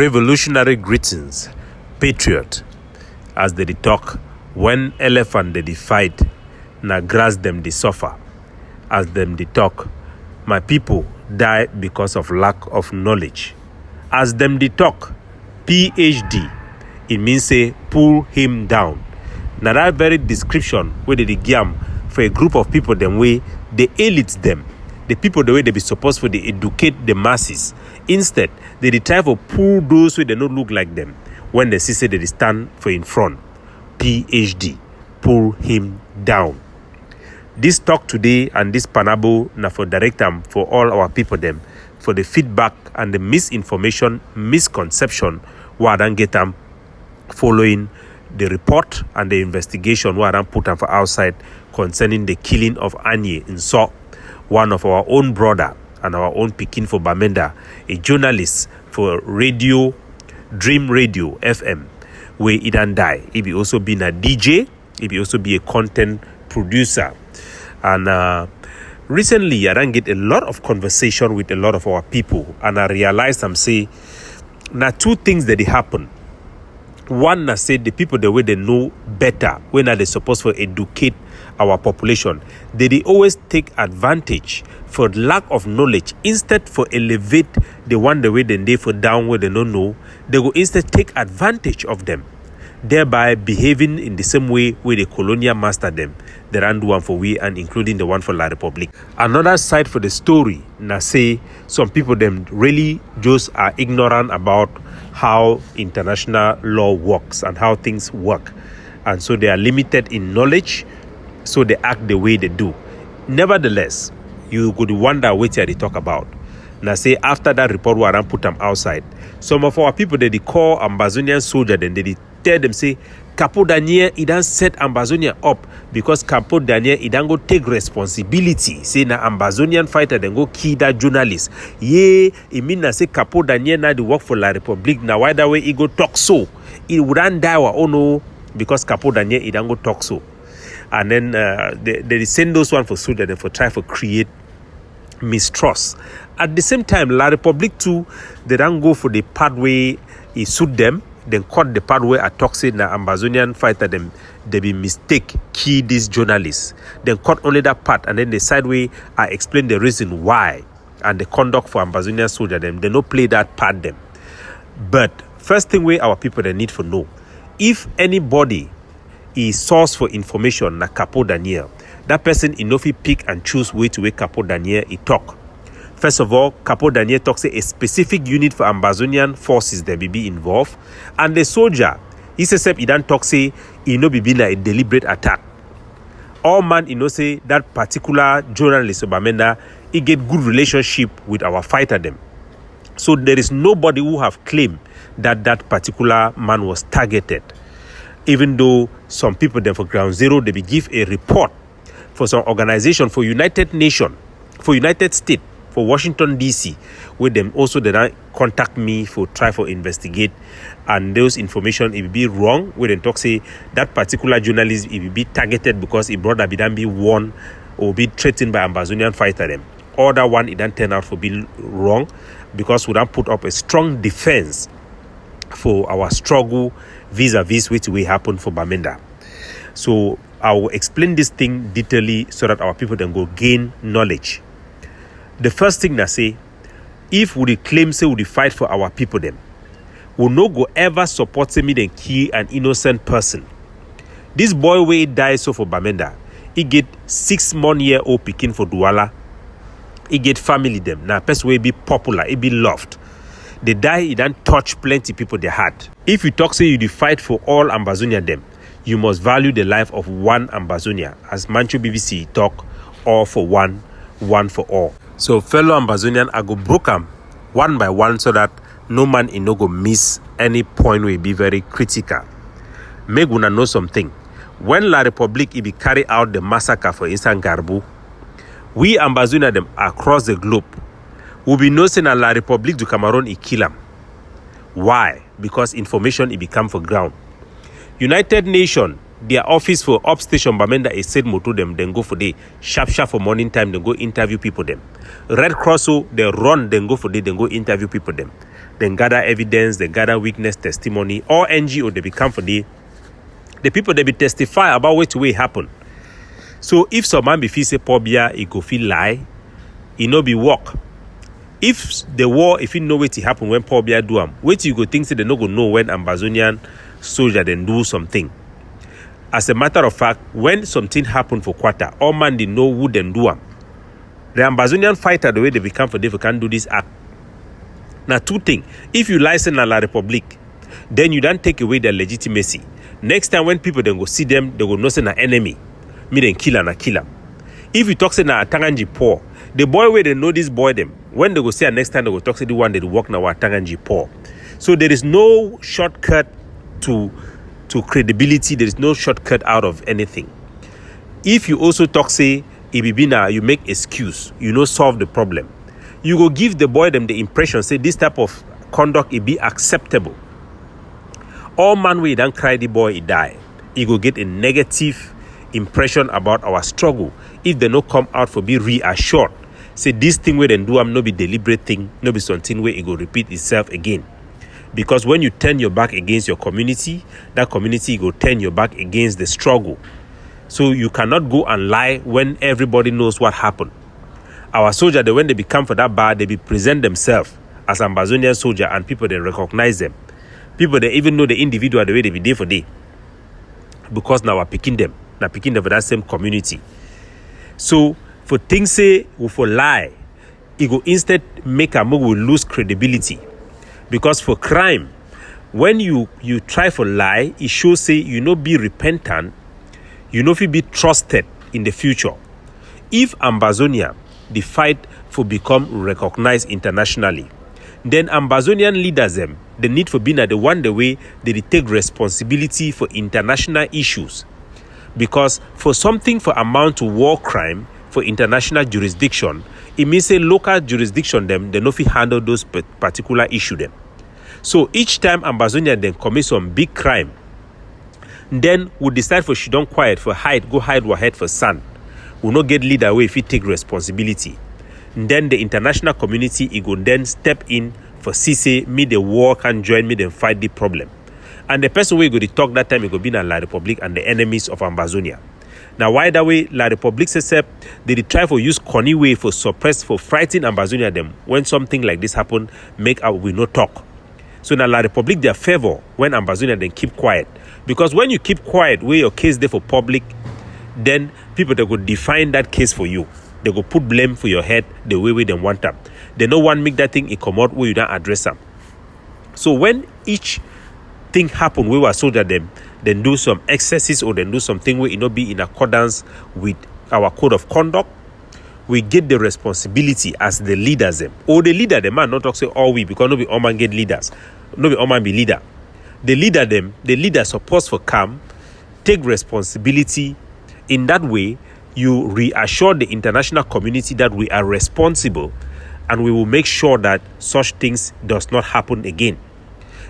Revolutionary greetings, patriot, as they talk, when elephant they fight, na grass them they suffer, as them they talk, my people die because of lack of knowledge. As them they talk, PhD, it means say pull him down. Now that very description where they give for a group of people them way, the elites them, the people the way they be supposed for they educate the masses. Instead, they try to pull those who they don't look like them when they see say they stand for in front. PhD, pull him down. This talk today and this panabo na for direct them for all our people them for the feedback and the misinformation, misconception where don't get them following the report and the investigation where don't put them for outside concerning the killing of Anye in So, one of our own brother and our own Pikin for Bamenda, a journalist for radio, Dream Radio FM, where he done die. He be also been a DJ, he be also be a content producer. And recently, I done get a lot of conversation with a lot of our people, and I realized I'm say, now two things that happen. One, I said the people the way they know better when are they supposed to educate our population, they always take advantage for lack of knowledge. Instead for elevate the one the way they for down where they don't know, they go instead take advantage of them, thereby behaving in the same way where the colonial master them. They ran do one for we and including the one for La Republic. Another side for the story, na say some people them really just are ignorant about how international law works and how things work, and so they are limited in knowledge, so they act the way they do. Nevertheless, you could wonder what they talk about. Now say after that report Warren put them outside, some of our people they call Ambazonian soldier, then they tell them say Capo Daniel he done set Ambazonian up because Capo Daniel he done go take responsibility. Say na Ambazonian fighter then go kill that journalist. Yeah, it mean na say Capo Daniel now the work for La Republic. Now why that way he go talk so? He wouldn't die or oh no, because Capo Daniel he done go talk so. And then they send those one for soldier then for try for create mistrust. At the same time, La Republic too, they don't go for the part where he suit them, then cut the part where a toxic na Ambazonian fighter them they be mistake key these journalists. Then cut only that part and then the side way I explain the reason why and the conduct for Ambazonian soldier them. They no play that part them. But first thing we our people they need to know, if anybody is source for information na Capo Daniel, that person enough pick and choose way to way Capo Daniel he talk. First of all, Capo Daniel talks a specific unit for Ambazonian forces that be involved, and the soldier he says he don't talk say he no be a deliberate attack. All man he know say that particular journalist Obamenda he get good relationship with our fighter them. So there is nobody who have claimed that that particular man was targeted. Even though some people then for Ground Zero they be give a report for some organization for United Nations, for United States, for Washington DC, where them also they don't contact me for try for investigate, and those information it will be wrong. Where they talk say that particular journalist it will be targeted because he brother be done be warned or be threatened by Ambazonian fighter them. Other one it don't turn out for be wrong because we don't put up a strong defense for our struggle vis-a-vis which will happen for Bamenda. So I will explain this thing detailedly so that our people then go gain knowledge. The first thing I say, if we claim say we fight for our people them, we no go ever support me then kill an innocent person. This boy way die so for Bamenda, he get 6-month-old Pikin for Douala. He get family them. Now person will be popular, he be loved. They die, he don't touch plenty people they had. If you talk say you fight for all Ambazonian them, you must value the life of one Ambazonia, as Manchu BBC talk, all for one, one for all. So fellow Ambazonian, I go broke them one by one so that no man in no go miss any point will be very critical. Make una know something. When La Republic be carry out the massacre for Eastern Garbu, we Ambazonian them across the globe will be noticing that La Republic du Cameroon he kill them. Why? Because information it become for ground. United Nations, their office for upstation Bamenda is said moto them, then go for day sharp for morning time, then go interview people them. Red Cross they run, then go for day, then go interview people them. then gather evidence, then gather witness testimony. All NGO they become for the people they be testify about what way happen. So if some man be feel say pobia, he go feel lie, he no be work. If the war, if you know what it happen when pobia do am, wait you go think say they no go know when Ambazonian soldier then do something. As a matter of fact, when something happen for quarter, all man they know who then do am. The Ambazonian fighter, the way they become for they can do this act. Now two things. If you license a La Republique, then you don't take away their legitimacy. Next time when people then go see them, they go know say na enemy. Me then kill and kill them. If you talk say na Tanganji poor, the boy where they know this boy them, when they go see next time they go talk say the one that work now Tanganji poor. So there is no shortcut to credibility. There is no shortcut out of anything. If you also talk say Ibibina, you make excuse, you know solve the problem. You go give the boy them the impression say this type of conduct it be acceptable. All man we don't cry the boy he die. He go get a negative impression about our struggle if they no come out for be reassured. Say this thing where then do am no be deliberate thing, no be something where it go repeat itself again. Because when you turn your back against your community, that community go turn your back against the struggle. So you cannot go and lie when everybody knows what happened. Our soldier, when they become for that bar, they be present themselves as Ambazonian soldier and people they recognize them. People they even know the individual the way they be day for day. Because now we're picking them for that same community. So for things say for lie, it go instead make a move will lose credibility. Because for crime, when you try for lie, it shows say you no be repentant, you know if you be trusted in the future. If Ambazonia the fight for become recognized internationally, then Ambazonian leaders them the need for being the one the way they take responsibility for international issues. Because for something for amount to war crime for international jurisdiction, it means a local jurisdiction them they no fit handle those particular issue them. So each time Ambazonia then commit some big crime, then we decide for she don't quiet for go hide our head for sand. We not get leader way if he take responsibility. And then the international community it go then step in for say me the war can join me then fight the problem. And the person we go to talk that time it go be na La Republique and the enemies of Ambazonia. Now why that way La Republique says they try for use corny way for suppress for fighting Ambazonia them when something like this happen make up we no talk. So now La Republique their favor when Ambazonia then keep quiet. Because when you keep quiet where your case there for public, then people they go define that case for you. They go put blame for your head the way they want them. They no one make that thing it come out where you don't address them. So when each thing happen where we soldier them, then do some excesses or then do something where it not be in accordance with our code of conduct, we get the responsibility as the leaders them. Or the leader the man not talk say all we because no be all man get leaders. No be all man be leader. The leader supposed for come, take responsibility. In that way, you reassure the international community that we are responsible and we will make sure that such things does not happen again.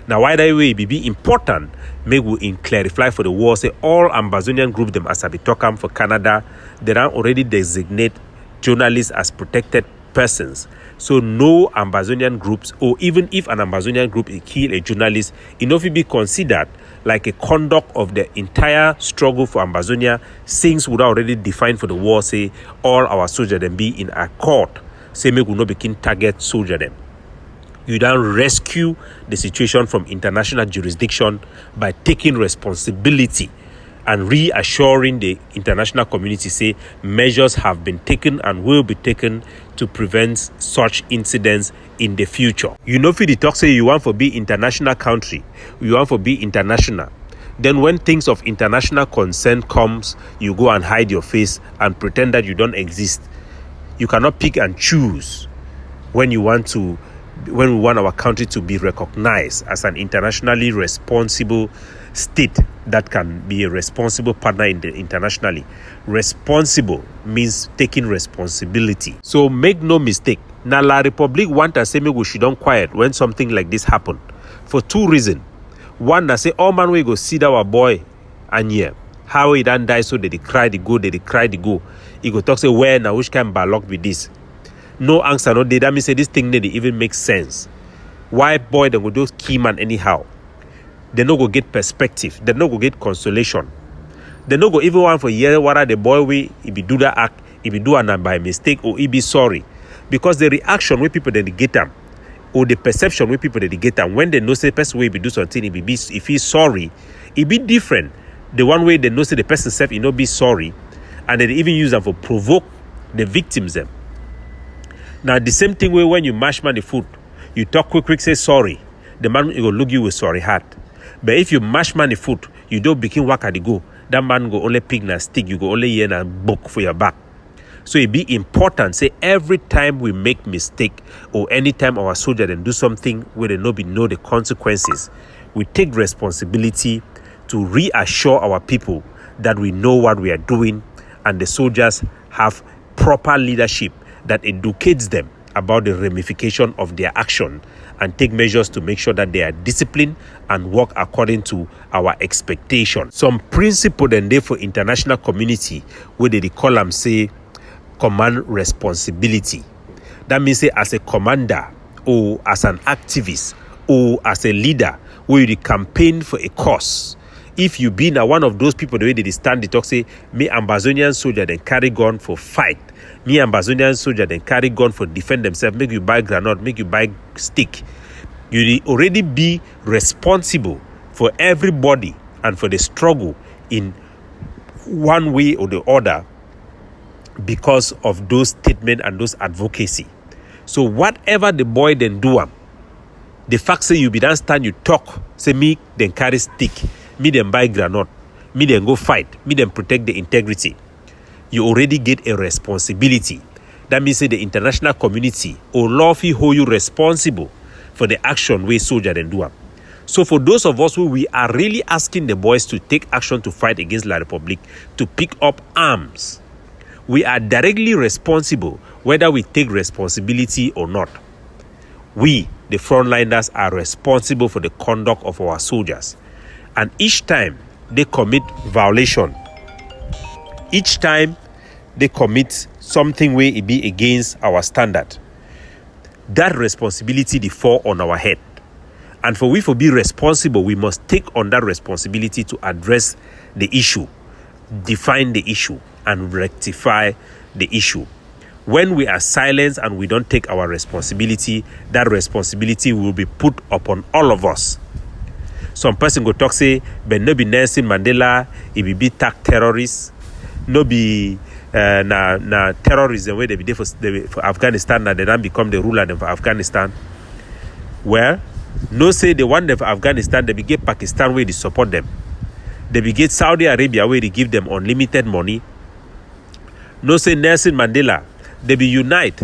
Now, why that way be important, make we clarify for the war, say all Ambazonian group them as I be talking for Canada, they are already designate journalists as protected persons. So no Ambazonian groups, or even if an Ambazonian group kill a journalist, it not be considered like a conduct of the entire struggle for Ambazonia, things would already defined for the war, say all our soldiers then be in accord, say make we not begin target soldier them. You don't rescue the situation from international jurisdiction by taking responsibility and reassuring the international community, say measures have been taken and will be taken to prevent such incidents in the future. You know, if you talk say you want to be international country, you want to be international, then when things of international concern comes, you go and hide your face and pretend that you don't exist. You cannot pick and choose when we want our country to be recognized as an internationally responsible state that can be a responsible partner internationally. Responsible means taking responsibility. So make no mistake. Now La Republique want to say me we should don't quiet when something like this happen. For two reasons. One, that say all man we go see our boy and yeah, how he done die so they cry the go. He go talk say where now which can ballock with this. No answer, no data. Me say this thing didn't even make sense. why boy they go just key man anyhow. They no go get perspective. They no go get consolation. They no go even want for hear whether the boy we he be do that act, he be do an by mistake or he be sorry. Because the reaction where people they get them, or the perception where people they get them, when they know say the person way be do something, if he's sorry, it be different. The one way they know say the person self he no be sorry, and they even use them for provoke the victims them. Now the same thing way when you mash man the food, you talk quick say sorry, the man will look you with sorry heart. But if you mash man the food, you don't begin work at the go. That man go only pick na stick, you go only hear a book for your back. So it be important, say every time we make mistake or anytime our soldier then do something where they know the consequences, we take responsibility to reassure our people that we know what we are doing and the soldiers have proper leadership that educates them about the ramification of their action and take measures to make sure that they are disciplined and work according to our expectations. Some principle then there for international community where they call them say command responsibility. That means say as a commander or as an activist or as a leader where you campaign for a cause. If you be now one of those people the way they stand, they talk say me Ambazonian soldier then carry gun for fight. Me Ambazonian soldier then carry gun for defend themselves. Make you buy granite, make you buy stick. You already be responsible for everybody and for the struggle in one way or the other because of those statements and those advocacy. So whatever the boy then do, the fact say you be done stand, you talk, say me then carry stick, me then buy granite, me then go fight, me then protect the integrity. You already get a responsibility. That means say the international community or lawfully hold you responsible for the action we soldier then do. So for those of us who we are really asking the boys to take action to fight against La Republique, to pick up arms, we are directly responsible whether we take responsibility or not. We, the frontliners, are responsible for the conduct of our soldiers. And each time they commit violation, each time they commit something where it be against our standard, that responsibility they fall on our head. And for we to be responsible, we must take on that responsibility to address the issue, define the issue, and rectify the issue. When we are silent and we don't take our responsibility, that responsibility will be put upon all of us. Some person go talk say, but no be Nelson Mandela, it be tag terrorists, no be na terrorism where they be there for Afghanistan and they don't become the ruler of Afghanistan. Well, no say the one for Afghanistan, they be get Pakistan where they support them. They be get Saudi Arabia where they give them unlimited money. No say Nelson Mandela, they be unite.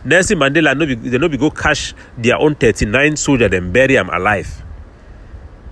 Nelson Mandela they no be go cash their own 39 soldiers and bury them alive.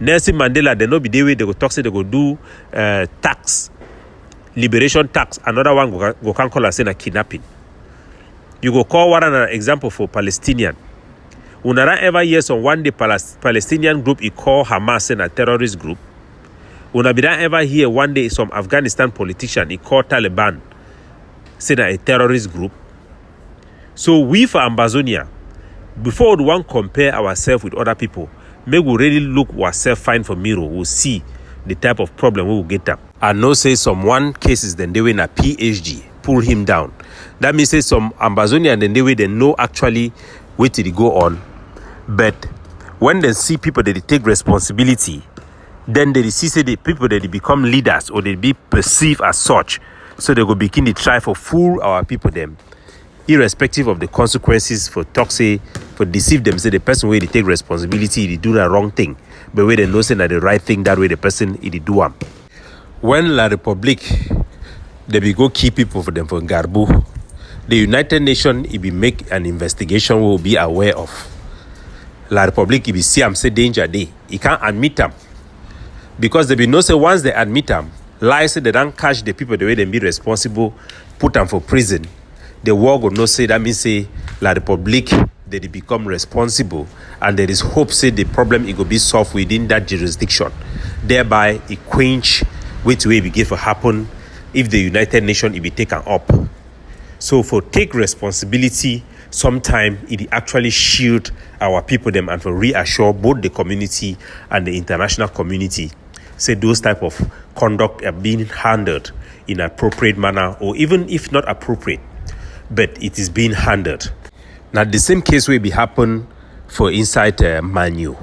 Nelson Mandela they no be the way they go talk say they go do tax, liberation tax. Another one go can call us a kidnapping. You go call one another example for Palestinian. We never ever hear some one day Palestinian group he call Hamas and a terrorist group. We never ever hear one day some Afghanistan politician he call Taliban say that a terrorist group. So we for Ambazonia, before we want to compare ourselves with other people, may we really look ourselves fine for mirror. We'll see the type of problem we will get up. I know say some one cases then they win a PhD, pull him down. That means say some Ambazonian then they know actually where did go on. But when they see people that they take responsibility, then they see say the people that they become leaders or they be perceived as such. So they go begin to try for fool our people them, irrespective of the consequences for talk say, for deceive them, say the person where they take responsibility, they do the wrong thing. But where they know say that the right thing, that way the person he do them. When La Republique, they be go key people for them for Garbu, the United Nations, it be make an investigation we will be aware of. La Republique, it be see am say danger day. He can't admit them. Because they be know say once they admit them, lies say they don't catch the people the way they be responsible, put them for prison. The world will not say that means say La Republique they become responsible and there is hope say the problem it will be solved within that jurisdiction. Thereby it quench which way we give for happen if the United Nations it be taken up. So for take responsibility, sometime it actually shield our people them and for reassure both the community and the international community, say those type of conduct are being handled in an appropriate manner, or even if not appropriate, but it is being handled. Now the same case will be happen for inside Manu,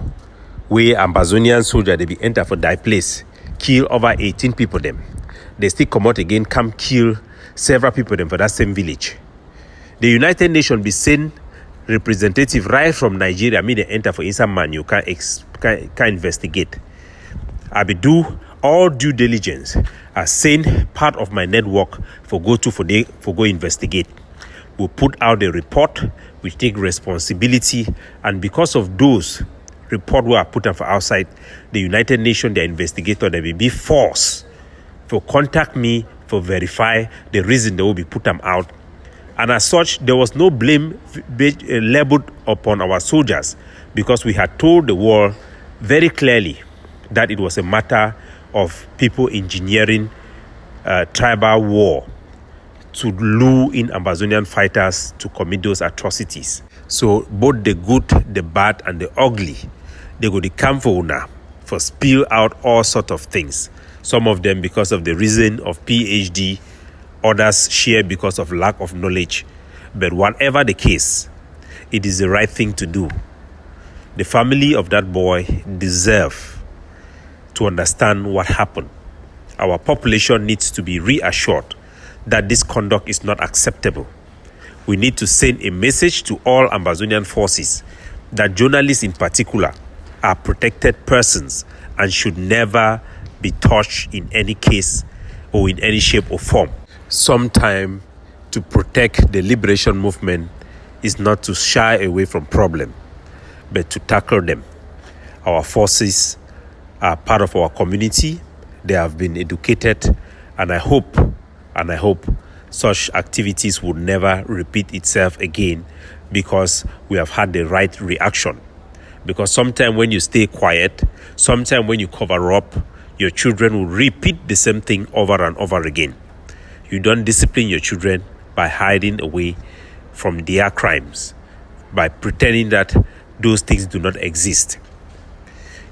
where Ambazonian soldier they be enter for that place, kill over 18 people them. They still come out again, come kill several people them for that same village. The United Nations be send representative right from Nigeria, they enter for inside Manu, can investigate. I be do all due diligence. I send part of my network for go investigate. We put out the report, we take responsibility, and because of those report we are put up for outside, the United Nations, their investigator, they will be forced to contact me for verify the reason they will be put them out. And as such, there was no blame labeled upon our soldiers, because we had told the world very clearly that it was a matter of people engineering tribal war to lure in Ambazonian fighters to commit those atrocities. So both the good, the bad, and the ugly, they go to come for una for spill out all sorts of things. Some of them because of the reason of PhD, others share because of lack of knowledge. But whatever the case, it is the right thing to do. The family of that boy deserve to understand what happened. Our population needs to be reassured that this conduct is not acceptable. We need to send a message to all Ambazonian forces that journalists in particular are protected persons and should never be touched in any case or in any shape or form. Sometime to protect the liberation movement is not to shy away from problems, but to tackle them. Our forces are part of our community. They have been educated, and I hope such activities would never repeat itself again, because we have had the right reaction. Because sometimes when you stay quiet, sometimes when you cover up, your children will repeat the same thing over and over again. You don't discipline your children by hiding away from their crimes, by pretending that those things do not exist.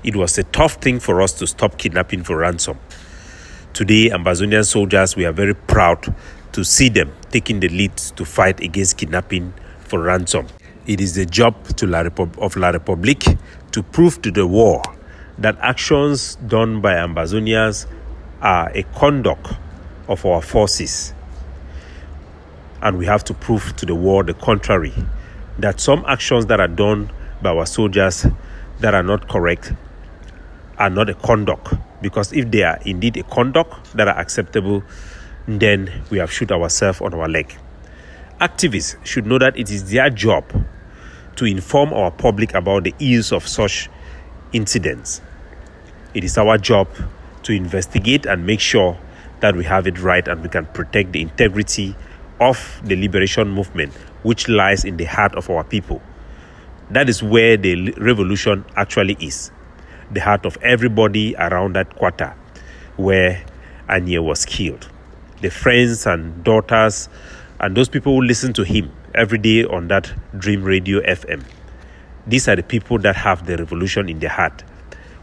It was a tough thing for us to stop kidnapping for ransom. Today, Ambazonian soldiers, we are very proud to see them taking the lead to fight against kidnapping for ransom. It is the job of La République to prove to the world that actions done by Ambazonians are a conduct of our forces. And we have to prove to the world the contrary, that some actions that are done by our soldiers that are not correct are not a conduct. Because if they are indeed a conduct that are acceptable, then we have shot ourselves on our leg. Activists should know that it is their job to inform our public about the ills of such incidents. It is our job to investigate and make sure that we have it right and we can protect the integrity of the liberation movement, which lies in the heart of our people. That is where the revolution actually is. The heart of everybody around that quarter where Anya was killed. The friends and daughters and those people who listen to him every day on that Dream Radio FM. These are the people that have the revolution in their heart.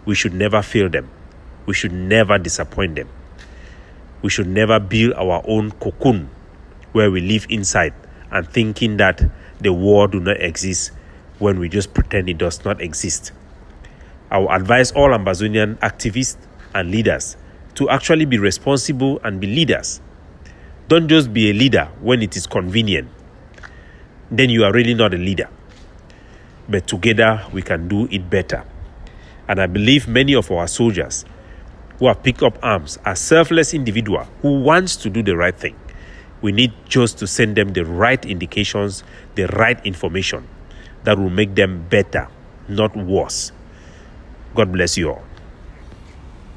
We should never fail them. We should never disappoint them. We should never build our own cocoon where we live inside and thinking that the war do not exist when we just pretend it does not exist. I will advise all Ambazonian activists and leaders to actually be responsible and be leaders. Don't just be a leader when it is convenient. Then you are really not a leader. But together we can do it better. And I believe many of our soldiers who have picked up arms are selfless individuals who wants to do the right thing. We need just to send them the right indications, the right information that will make them better, not worse. God bless you all.